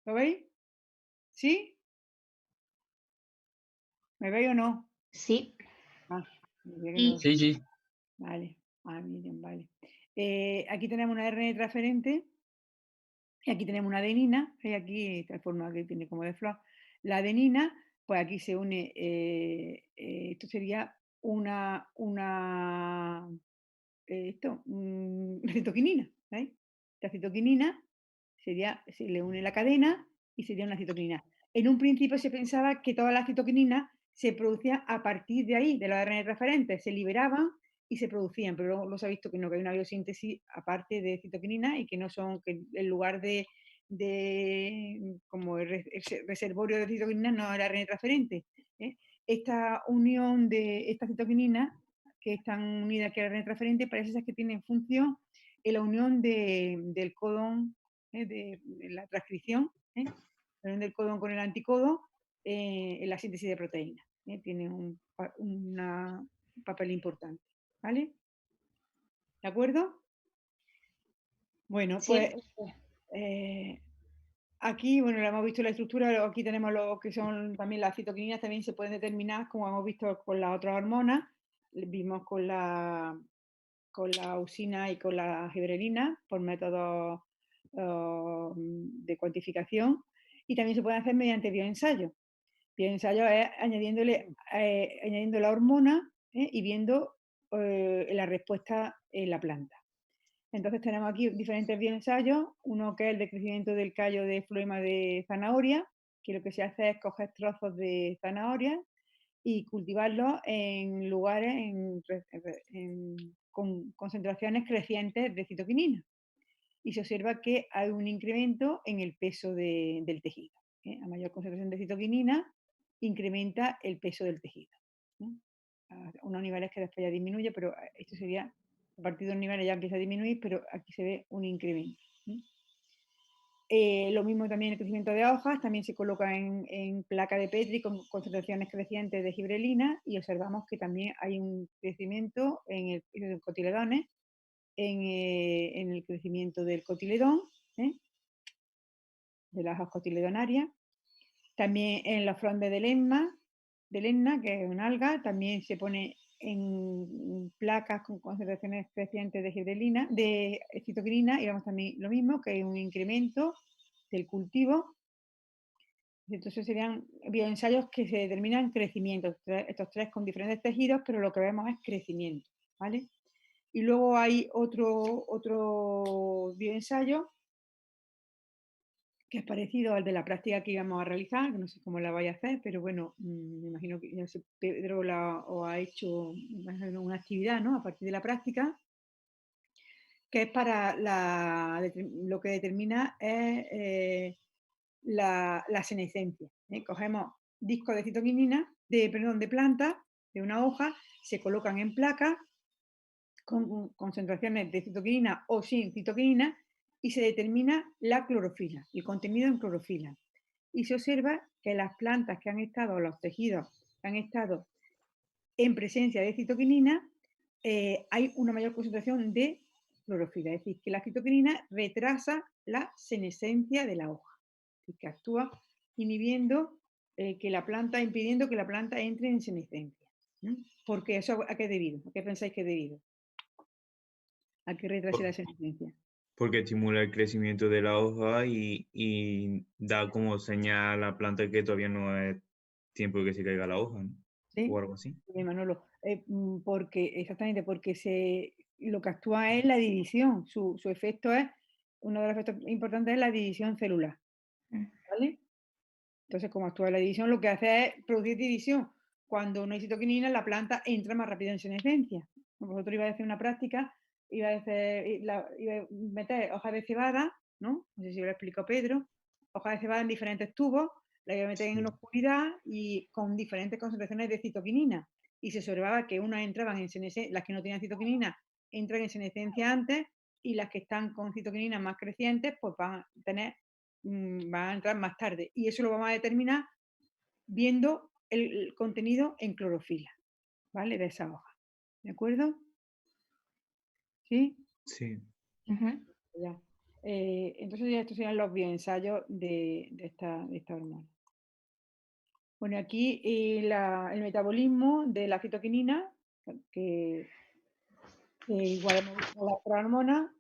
A: ¿Lo veis? ¿Sí? ¿Me veis o no?
C: Sí.
A: Ah, me decía que
C: Sí.
A: no.
B: Sí, sí.
A: Vale. Ah, miren, vale. Aquí tenemos una ARN transferente. Y aquí tenemos una adenina. ¿Veis aquí esta forma que tiene como de flor? La adenina, pues aquí se une. Esto sería una citoquinina. ¿Veis? La citoquinina se le une la cadena y sería una citoquinina. En un principio se pensaba que todas las citoquininas se producían a partir de ahí, de los ARN referentes, se liberaban y se producían, pero luego se ha visto que no, que hay una biosíntesis aparte de citoquininas y que no son, que en lugar de como el reservorio de citoquininas no era ARN transferente. Esta unión de estas citoquininas que están unidas que ARN transferente parece ser que tienen función en la unión del codón, de la transcripción, la unión del codón con el anticodón en la síntesis de proteínas. Tiene un papel importante. ¿Vale? ¿De acuerdo? Bueno,
C: Sí.
A: pues aquí, bueno, hemos visto la estructura, aquí tenemos lo que son también las citoquininas, también se pueden determinar, como hemos visto con las otras hormonas, vimos con la usina y con la giberelina por métodos de cuantificación, y también se puede hacer mediante bioensayo. Bioensayo es añadiendo la hormona y viendo la respuesta en la planta. Entonces tenemos aquí diferentes bioensayos, uno que es el de crecimiento del callo de floema de zanahoria, que lo que se hace es coger trozos de zanahoria y cultivarlos en lugares con concentraciones crecientes de citoquinina. Y se observa que hay un incremento en el peso del tejido. A mayor concentración de citoquinina, incrementa el peso del tejido. A unos niveles que después ya disminuye, pero esto sería, a partir de un nivel ya empieza a disminuir, pero aquí se ve un incremento. Lo mismo también el crecimiento de hojas, también se coloca en placa de Petri con concentraciones crecientes de gibrelina y observamos que también hay un crecimiento en el cotiledones en el crecimiento del cotiledón, de las hojas cotiledonarias. También en los frondes del ENMA, que es una alga, también se pone en placas con concentraciones crecientes de gibrelina, de citoquinina, y vemos también lo mismo, que hay un incremento del cultivo. Entonces serían bioensayos que se determinan crecimiento, estos tres con diferentes tejidos, pero lo que vemos es crecimiento, ¿vale? Y luego hay otro bioensayo que es parecido al de la práctica que íbamos a realizar, que no sé cómo la vaya a hacer, pero bueno, me imagino que ya Pedro os ha hecho una actividad, ¿no? A partir de la práctica, que es para lo que determina es la senescencia. Cogemos discos de citoquinina, de plantas, de una hoja, se colocan en placas con concentraciones de citoquinina o sin citoquinina y se determina la clorofila, el contenido en clorofila. Y se observa que las plantas que han estado, los tejidos que han estado en presencia de citoquinina, hay una mayor concentración de clorofila. Es decir, que la citoquinina retrasa la senescencia de la hoja, y que actúa inhibiendo impidiendo que la planta entre en senescencia. Porque eso, ¿a qué es debido? ¿A qué pensáis que es debido? ¿A qué retrase la senescencia?
B: Porque estimula el crecimiento de la hoja y da como señal a la planta que todavía no es tiempo de que se caiga la hoja, ¿no?
A: ¿Sí?
B: O algo así.
A: Manolo, exactamente, porque lo que actúa es la división. Su efecto es, uno de los efectos importantes es la división celular. ¿Vale? Entonces, como actúa la división, lo que hace es producir división. Cuando no hay citoquinina, la planta entra más rápido en senescencia. Vosotros ibais a hacer una práctica, iba a meter hojas de cebada, ¿no? No sé si lo explicó Pedro, hojas de cebada en diferentes tubos, la iba a meter en una oscuridad y con diferentes concentraciones de citoquinina. Y se observaba que unas entraban en senescencia, las que no tenían citoquinina entran en senescencia antes y las que están con citoquinina más crecientes, pues van a entrar más tarde. Y eso lo vamos a determinar viendo el contenido en clorofila, ¿vale? De esa hoja. ¿De acuerdo? ¿Sí?
B: Sí.
A: Ya. Entonces ya estos serían los bioensayos de esta hormona. Bueno, aquí el metabolismo de la citoquinina, que igual hemos visto la otra hormona,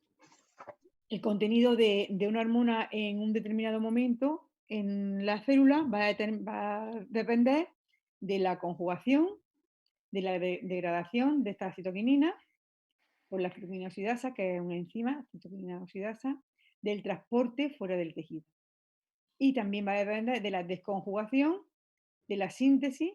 A: el contenido de una hormona en un determinado momento en la célula va a depender de la conjugación, de la degradación de esta citoquinina por la citoquinina oxidasa, que es una enzima, citoquinina oxidasa, del transporte fuera del tejido. Y también va a depender de la desconjugación, de la síntesis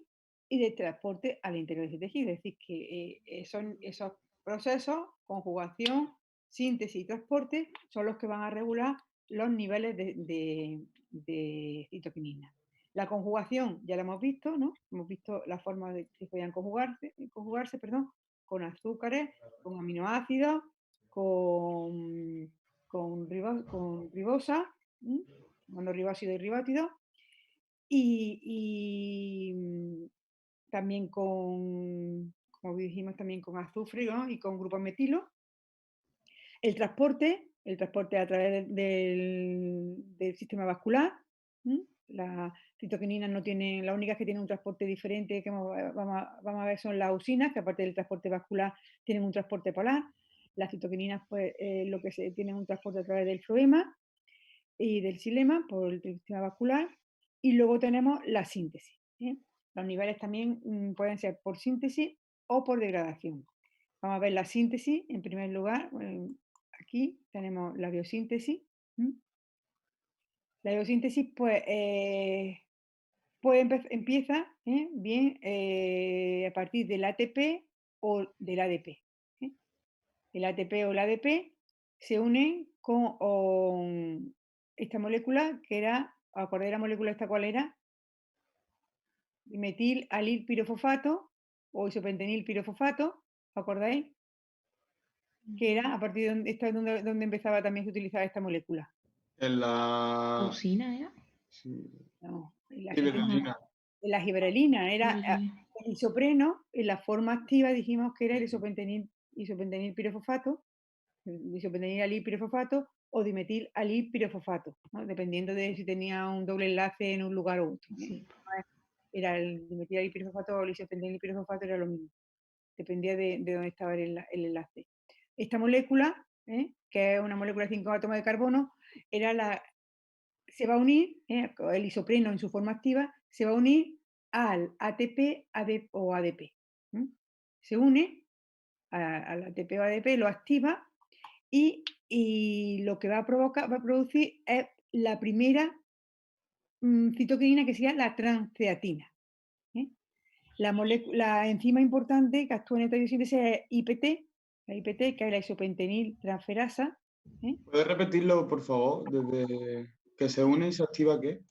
A: y del transporte al interior de ese tejido. Es decir, que son esos procesos, conjugación, síntesis y transporte, son los que van a regular los niveles de citoquinina. La conjugación ya la hemos visto, ¿no? Hemos visto la forma de que podían conjugarse, con azúcares, con aminoácidos, con ribosa, monorribósido y ribótido, y también como dijimos, también con azufre, ¿no? Y con grupos metilo. El transporte a través del sistema vascular. Las citoquininas no tienen, las únicas que tienen un transporte diferente que vamos a ver son las auxinas, que aparte del transporte vascular tienen un transporte polar. Las citoquininas, pues, lo que tienen un transporte a través del floema y del xilema por el sistema vascular. Y luego tenemos la síntesis. Los niveles también pueden ser por síntesis o por degradación. Vamos a ver la síntesis en primer lugar. Aquí tenemos la biosíntesis. La biosíntesis, pues, empieza bien a partir del ATP o del ADP. El ATP o el ADP se unen con esta molécula que era, ¿acordáis la molécula esta cuál era? Metil alil pirofosfato o isopentenil pirofosfato, ¿acordáis? Que era a partir de donde empezaba también a utilizar esta molécula.
E: En la
C: ¿Auxina era?
A: No,
E: giberelina.
A: en la giberelina era el isopreno, en la forma activa dijimos que era el isopentenil pirofosfato, isopentanil alilpirofosfato o dimetil alilpirofosfato, ¿no? Dependiendo de si tenía un doble enlace en un lugar u otro, ¿no? Era el dimetil alilpirofosfato o el isopentanil pirofosfato, era lo mismo. Dependía de dónde estaba el enlace. Esta molécula, que es una molécula de 5 átomos de carbono, se va a unir, el isopreno en su forma activa, se va a unir al ATP o ADP. Se une al ATP o ADP, lo activa y lo que va a producir es la primera citoquinina, que sería la transceatina. La enzima importante que actúa en esta biosíntesis es IPT, la IPT, que es la isopentenil transferasa.
E: ¿Puedes repetirlo, por favor? Desde que se une y se activa, ¿qué?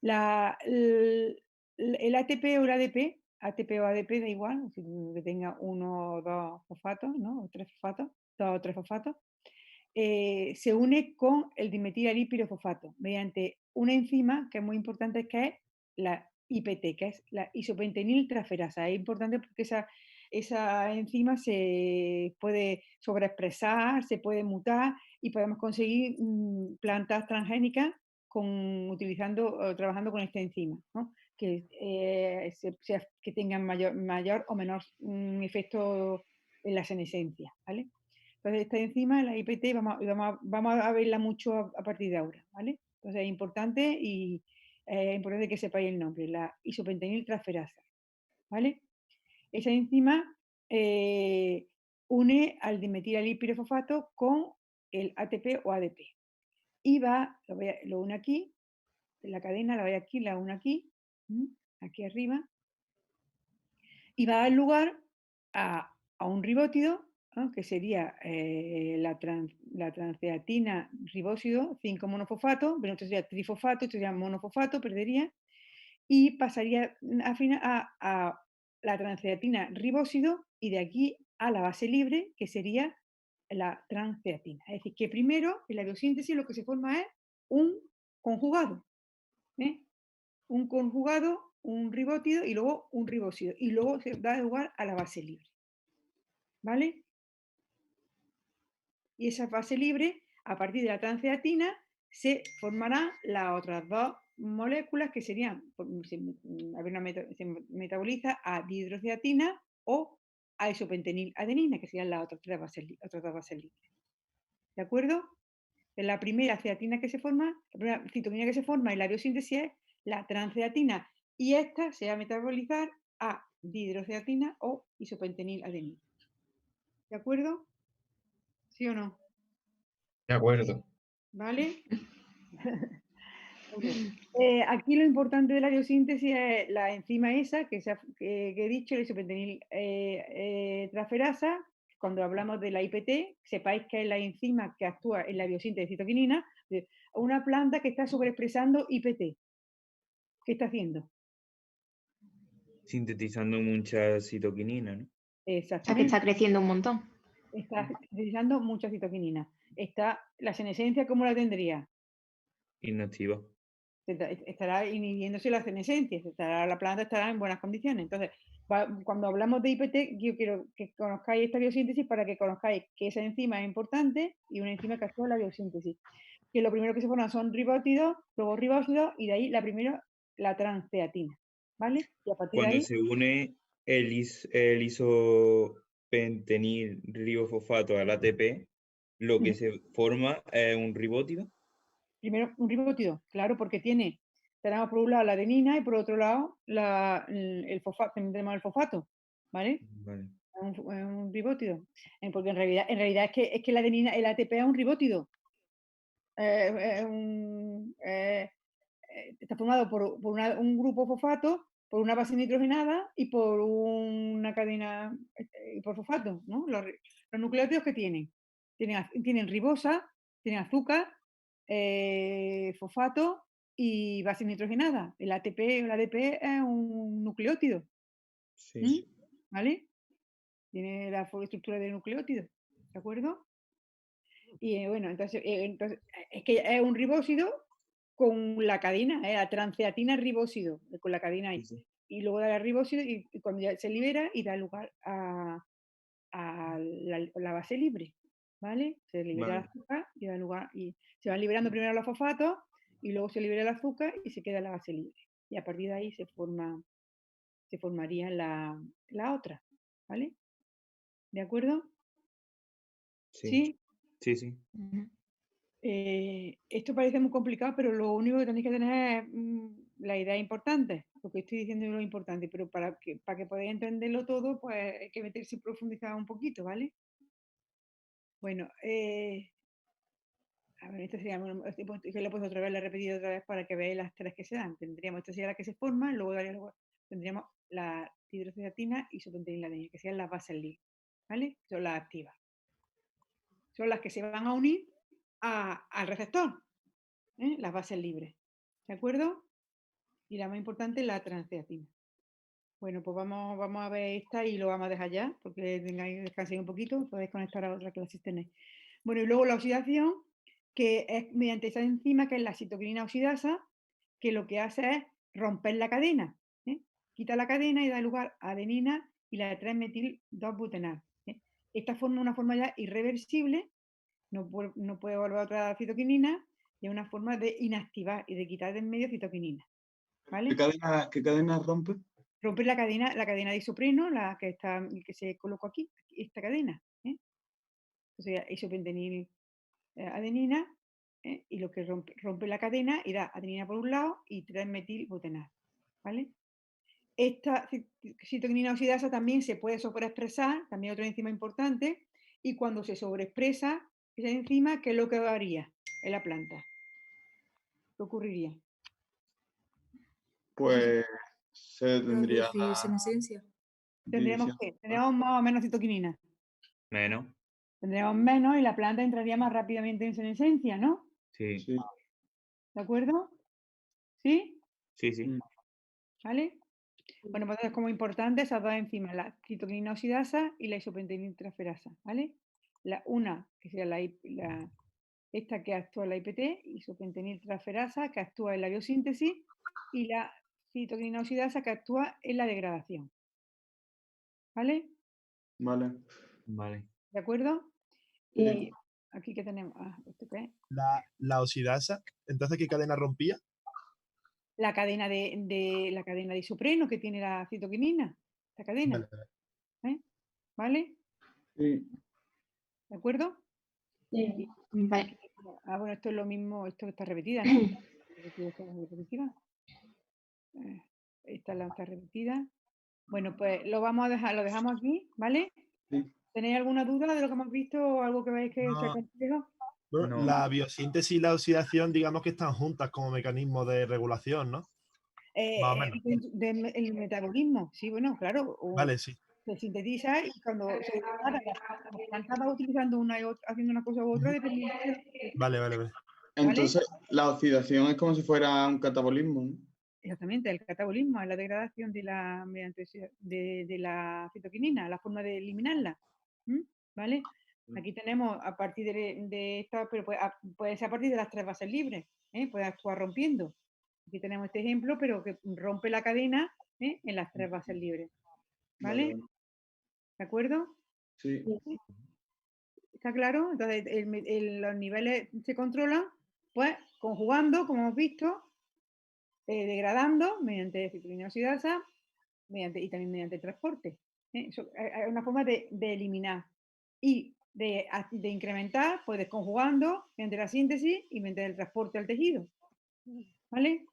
A: El ATP o el ADP, ATP o ADP, da igual, que tenga uno o dos fosfatos, ¿no? O tres fosfatos, dos o tres fosfatos, se une con el dimetilalilpirofosfato mediante una enzima que es muy importante, que es la IPT, que es la isopentenil transferasa. Es importante porque esa enzima se puede sobreexpresar, se puede mutar y podemos conseguir plantas transgénicas trabajando con esta enzima, ¿no? Que tengan mayor o menor efecto en la senescencia, ¿vale? Entonces, esta enzima, la IPT, vamos a verla mucho a partir de ahora, ¿vale? Entonces, es importante y es importante que sepáis el nombre, la isopentanil transferasa, ¿vale? Esa enzima une al dimetilalilpirofosfato con el ATP o ADP. Y lo une aquí, en la cadena, la voy aquí, la une aquí, aquí arriba, y va a dar lugar a un ribótido, ¿no? Que sería la transceatina ribósido 5-monofosfato, pero esto sería trifosfato, esto sería monofosfato, perdería, y pasaría a la transceatina ribósido y de aquí a la base libre, que sería la transceatina. Es decir, que primero en la biosíntesis lo que se forma es un conjugado, un conjugado, un ribótido y luego un ribósido, y luego se da lugar a la base libre, ¿vale? Y esa base libre, a partir de la transceatina, se formarán las otras dos moléculas que serían, se metaboliza a dihidroceatina o a isopenteniladenina, que serían las otras dos bases libres. ¿De acuerdo? La primera ceatina que se forma, la primera citoquinina que se forma en la biosíntesis es la transceatina, y esta se va a metabolizar a dihidroceatina o isopenteniladenina. ¿De acuerdo? ¿Sí o no?
B: De acuerdo.
A: ¿Vale? Aquí lo importante de la biosíntesis es la enzima esa que he dicho, la isopentenil transferasa. Cuando hablamos de la IPT, sepáis que es la enzima que actúa en la biosíntesis de citoquinina, una planta que está sobreexpresando IPT. ¿Qué está haciendo?
B: Sintetizando mucha citoquinina, ¿no?
C: O sea, que
A: Exactamente.
C: está creciendo un montón.
A: Está sintetizando mucha citoquinina. La senescencia, ¿cómo la tendría?
B: Inactiva.
A: Estará inhibiéndose la senescencia, la planta estará en buenas condiciones. Entonces, cuando hablamos de IPT, yo quiero que conozcáis esta biosíntesis para que conozcáis que esa enzima es importante y una enzima que actúa en la biosíntesis. Que lo primero que se forma son ribótidos, luego ribósidos y de ahí la transceatina. ¿Vale? Y a partir de
B: Cuando
A: ahí,
B: se une el isopentenil ribofosfato al ATP, lo que se forma es un ribótido.
A: primero un ribótido, claro, porque tenemos por un lado la adenina y por otro lado el fosfato, tenemos el fosfato, ¿vale?
B: Vale.
A: Es un ribótido. Porque en realidad es que la adenina, el ATP es un ribótido. Está formado por un grupo fosfato, por una base nitrogenada y por una cadena y por fosfato, ¿no? Los nucleótidos que tienen ribosa, tienen azúcar, fosfato y base nitrogenada. El ATP o el ADP es un nucleótido.
B: Sí.
A: ¿Vale? Tiene la estructura de nucleótido, ¿de acuerdo? Y bueno, entonces es que es un ribósido con la cadena, la transceatina ribósido, con la cadena ahí.
B: Sí.
A: Y luego da el ribósido y cuando ya se libera y da lugar a la base libre. ¿vale? Se libera el
B: Vale.
A: azúcar y da lugar, y se van liberando primero los fosfatos y luego se libera el azúcar y se queda la base libre. Y a partir de ahí se formaría la otra, ¿vale? ¿De acuerdo?
B: Sí,
A: ¿Sí?
B: sí, sí.
A: Esto parece muy complicado, pero lo único que tenéis que tener es la idea importante, lo que estoy diciendo es lo importante, pero para que podáis entenderlo todo, pues hay que meterse y profundizar un poquito, ¿vale? Bueno, a ver, esto sería, que lo he puesto otra vez, lo he repetido otra vez para que veáis las tres que se dan. Tendríamos, esta sería la que se forma, luego tendríamos la hidroxiatina y isopentaniladiena, que serían las bases libres, ¿vale? Son las activas. Son las que se van a unir al receptor, las bases libres, ¿de acuerdo? Y la más importante, la transciatina. Bueno, pues vamos a ver esta y lo vamos a dejar ya, porque tengáis descanséis un poquito, podéis conectar a otra clase si tenéis. Bueno, y luego la oxidación, que es mediante esa enzima, que es la citoquinina oxidasa, que lo que hace es romper la cadena. Quita la cadena y da lugar a adenina y la 3-metil-2-butenal. Esta forma es una forma ya irreversible, no puede volver a otra citoquinina, y es una forma de inactivar y de quitar de en medio citoquinina. ¿Vale?
E: ¿Qué cadena rompe?
A: Romper la cadena de isopreno, la que se colocó aquí, esta cadena. O sea, isopentenil adenina, y lo que rompe la cadena y da adenina por un lado y 3-metilbutenal. ¿Vale? Esta citoquinina oxidasa también se puede sobreexpresar, también otra enzima importante, y cuando se sobreexpresa esa enzima, ¿qué es lo que haría en la planta? ¿Qué ocurriría?
E: Pues se tendría
G: Producir senescencia.
A: Tendríamos más o menos citoquinina.
B: Menos.
A: Tendríamos menos y la planta entraría más rápidamente en senescencia, ¿no?
B: Sí,
E: Sí.
A: ¿De acuerdo? ¿Sí?
B: sí, sí.
A: ¿Vale? Bueno, pues entonces como importante esas dos enzimas, la citoquinina oxidasa y la isopentanil transferasa, ¿vale? Una, que sería esta que actúa en la IPT, isopentanil transferasa, que actúa en la biosíntesis, y la citoquinina oxidasa, que actúa en la degradación. ¿Vale?
E: Vale.
B: Vale.
A: ¿De acuerdo? Y aquí que tenemos, ¿esto qué es?
D: La oxidasa, entonces, ¿qué cadena rompía?
A: La cadena la cadena de isopreno que tiene la citoquinina, esta cadena.
D: Vale.
A: ¿Vale?
E: Sí.
A: ¿De acuerdo?
C: Sí.
A: Aquí, bueno, esto es lo mismo, esto está repetida, ¿no? Esta es repetitiva. Esta la está repetida. Bueno, pues lo vamos a dejar, lo dejamos aquí, ¿vale?
E: Sí.
A: ¿Tenéis alguna duda de lo que hemos visto o algo que veáis que sea
D: No.
A: complejo?
D: Bueno,
B: No.
D: la biosíntesis y la oxidación, digamos que están juntas como mecanismo de regulación, ¿no? Más o menos.
A: El metabolismo, sí, bueno, claro.
D: Vale, sí.
A: Se sintetiza y cuando se degrada, la planta va utilizando una y otra, haciendo una cosa u otra, dependiendo de...
D: Vale.
E: Entonces, la oxidación es como si fuera un catabolismo, ¿no?
A: Exactamente, el catabolismo es la degradación de la citoquinina, la forma de eliminarla. ¿Vale? Aquí tenemos a partir de esta, pero puede ser a partir de las 3 bases libres, puede actuar rompiendo. Aquí tenemos este ejemplo, pero que rompe la cadena en las 3 bases libres. ¿Vale?
E: Vale.
A: ¿De acuerdo?
E: Sí.
A: ¿Está claro? Entonces, los niveles se controlan, pues, conjugando, como hemos visto, degradando mediante citoquinina oxidasa y también mediante el transporte. Eso, es una forma de eliminar y de incrementar, pues, desconjugando mediante la síntesis y mediante el transporte al tejido. ¿Vale?